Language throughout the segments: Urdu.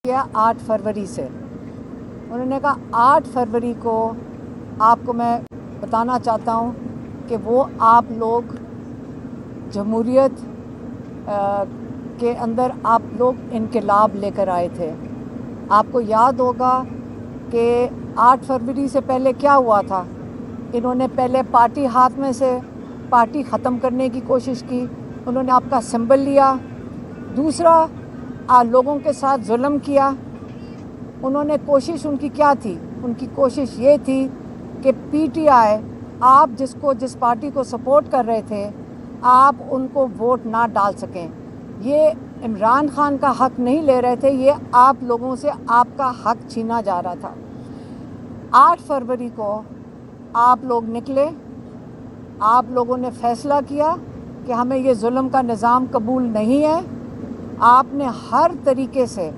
کیا 8 فروری سے. انہوں نے کہا 8 فروری کو آپ کو میں بتانا چاہتا ہوں کہ وہ آپ لوگ جمہوریت کے اندر آپ لوگ انقلاب لے کر آئے تھے. آپ کو یاد ہوگا کہ 8 فروری سے پہلے کیا ہوا تھا. انہوں نے پہلے پارٹی ہاتھ میں سے پارٹی ختم کرنے کی کوشش کی. انہوں نے آپ کا سمبل لیا. دوسرا لوگوں کے ساتھ ظلم کیا. انہوں نے کوشش ان کی کیا تھی؟ ان کی کوشش یہ تھی کہ پی ٹی آئی آپ جس پارٹی کو سپورٹ کر رہے تھے آپ ان کو ووٹ نہ ڈال سکیں. یہ عمران خان کا حق نہیں لے رہے تھے, یہ آپ لوگوں سے آپ کا حق چھینا جا رہا تھا. 8 فروری کو آپ لوگ نکلے. آپ لوگوں نے فیصلہ کیا کہ ہمیں یہ ظلم کا نظام قبول نہیں ہے. آپ نے ہر طریقے سے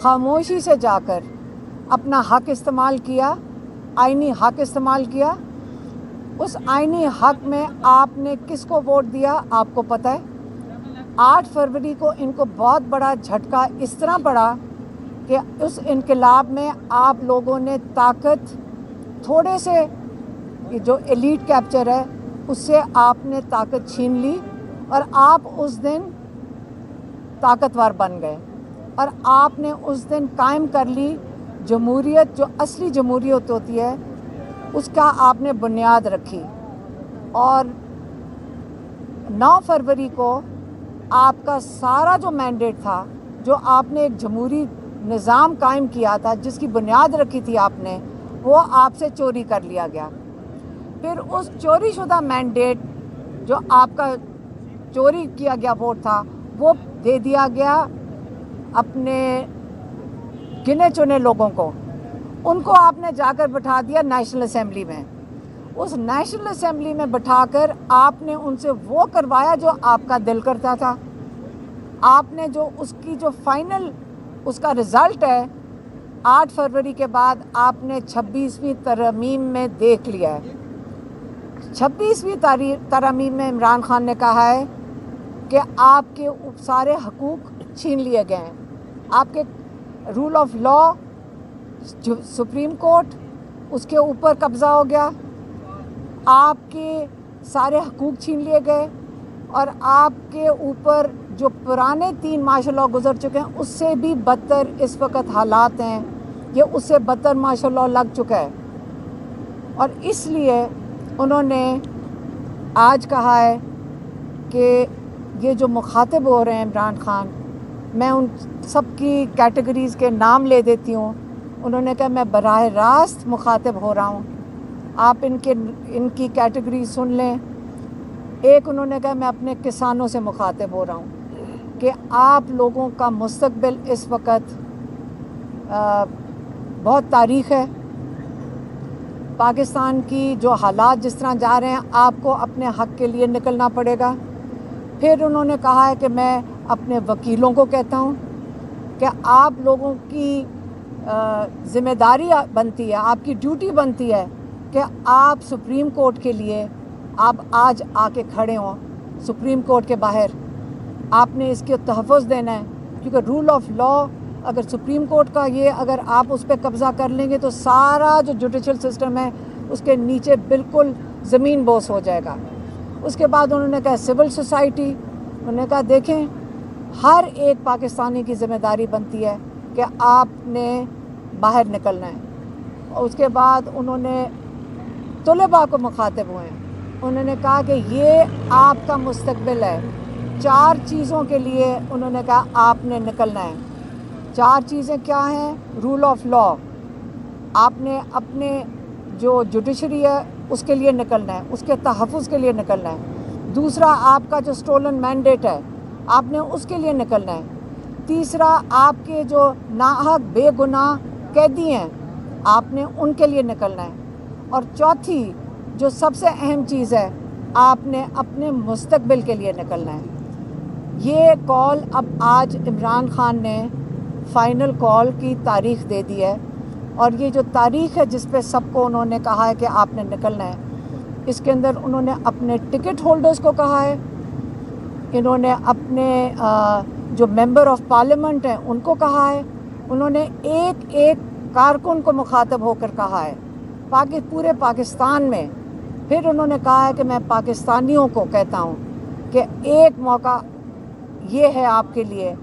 خاموشی سے جا کر اپنا حق استعمال کیا, آئینی حق استعمال کیا. اس آئینی حق میں آپ نے کس کو ووٹ دیا آپ کو پتہ ہے. 8 فروری کو ان کو بہت بڑا جھٹکا اس طرح پڑا کہ اس انقلاب میں آپ لوگوں نے طاقت تھوڑے سے جو ایلیٹ کیپچر ہے اس سے آپ نے طاقت چھین لی اور آپ اس دن طاقتور بن گئے اور آپ نے اس دن قائم کر لی جمہوریت. جو اصلی جمہوریت ہوتی ہے اس کا آپ نے بنیاد رکھی. اور 9 فروری کو آپ کا سارا جو مینڈیٹ تھا, جو آپ نے ایک جمہوری نظام قائم کیا تھا, جس کی بنیاد رکھی تھی آپ نے, وہ آپ سے چوری کر لیا گیا. پھر اس چوری شدہ مینڈیٹ جو آپ کا چوری کیا گیا ووٹ تھا وہ دے دیا گیا اپنے گنے چنے لوگوں کو. ان کو آپ نے جا کر بٹھا دیا نیشنل اسمبلی میں. اس نیشنل اسمبلی میں بٹھا کر آپ نے ان سے وہ کروایا جو آپ کا دل کرتا تھا. آپ نے جو اس کی جو فائنل اس کا رزلٹ ہے 8 فروری کے بعد آپ نے 26ویں ترمیم میں دیکھ لیا ہے. 26ویں ترمیم میں عمران خان نے کہا ہے کہ آپ کے سارے حقوق چھین لیے گئے ہیں. آپ کے rule of law, supreme court, اس کے اوپر قبضہ ہو گیا. آپ کے سارے حقوق چھین لیے گئے اور آپ کے اوپر جو پرانے 3 مارشل لاء گزر چکے ہیں اس سے بھی بدتر اس وقت حالات ہیں. یہ اس سے بدتر مارشل لاء لگ چکا ہے. اور اس لیے انہوں نے آج کہا ہے کہ یہ جو مخاطب ہو رہے ہیں عمران خان, میں ان سب کی کیٹیگریز کے نام لے دیتی ہوں. انہوں نے کہا میں براہ راست مخاطب ہو رہا ہوں, آپ ان کی کیٹیگری سن لیں. ایک انہوں نے کہا میں اپنے کسانوں سے مخاطب ہو رہا ہوں کہ آپ لوگوں کا مستقبل اس وقت بہت تاریخ ہے. پاکستان کی جو حالات جس طرح جا رہے ہیں آپ کو اپنے حق کے لیے نکلنا پڑے گا. پھر انہوں نے کہا ہے کہ میں اپنے وکیلوں کو کہتا ہوں کہ آپ لوگوں کی ذمہ داری بنتی ہے, آپ کی ڈیوٹی بنتی ہے کہ آپ سپریم کورٹ کے لیے آپ آج آ کے کھڑے ہوں سپریم کورٹ کے باہر. آپ نے اس کے تحفظ دینا ہے کیونکہ رول آف لا اگر سپریم کورٹ کا یہ اگر آپ اس پہ قبضہ کر لیں گے تو سارا جو جوڈیشل سسٹم ہے اس کے نیچے بالکل زمین بوس ہو جائے گا. اس کے بعد انہوں نے کہا سول سوسائٹی. انہوں نے کہا دیکھیں ہر ایک پاکستانی کی ذمہ داری بنتی ہے کہ آپ نے باہر نکلنا ہے. اور اس کے بعد انہوں نے طلباء کو مخاطب ہوئے ہیں. انہوں نے کہا کہ یہ آپ کا مستقبل ہے. 4 چیزوں کے لیے انہوں نے کہا آپ نے نکلنا ہے. 4 چیزیں کیا ہیں؟ رول آف لا, آپ نے اپنے جو جوڈیشری ہے اس کے لیے نکلنا ہے, اس کے تحفظ کے لیے نکلنا ہے. دوسرا آپ کا جو اسٹولن مینڈیٹ ہے آپ نے اس کے لیے نکلنا ہے. تیسرا آپ کے جو ناحق بے گناہ قیدی ہیں آپ نے ان کے لیے نکلنا ہے. اور چوتھی جو سب سے اہم چیز ہے آپ نے اپنے مستقبل کے لیے نکلنا ہے. یہ کال اب آج عمران خان نے فائنل کال کی تاریخ دے دی ہے اور یہ جو تاریخ ہے جس پہ سب کو انہوں نے کہا ہے کہ آپ نے نکلنا ہے, اس کے اندر انہوں نے اپنے ٹکٹ ہولڈرز کو کہا ہے, انہوں نے اپنے جو ممبر آف پارلیمنٹ ہیں ان کو کہا ہے, انہوں نے ایک ایک کارکن کو مخاطب ہو کر کہا ہے پورے پاکستان میں. پھر انہوں نے کہا ہے کہ میں پاکستانیوں کو کہتا ہوں کہ ایک موقع یہ ہے آپ کے لیے،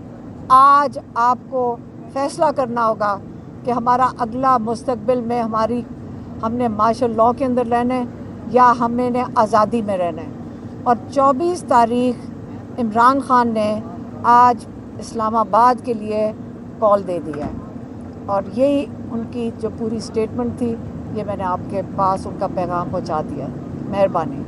آج آپ کو فیصلہ کرنا ہوگا کہ ہمارا اگلا مستقبل میں ہم نے مارشل لاء کے اندر رہنا ہے یا ہم نے آزادی میں رہنا ہے. اور 24 تاریخ عمران خان نے آج اسلام آباد کے لیے کال دے دیا ہے، اور یہی ان کی جو پوری سٹیٹمنٹ تھی، یہ میں نے آپ کے پاس ان کا پیغام پہنچا دیا. مہربانی.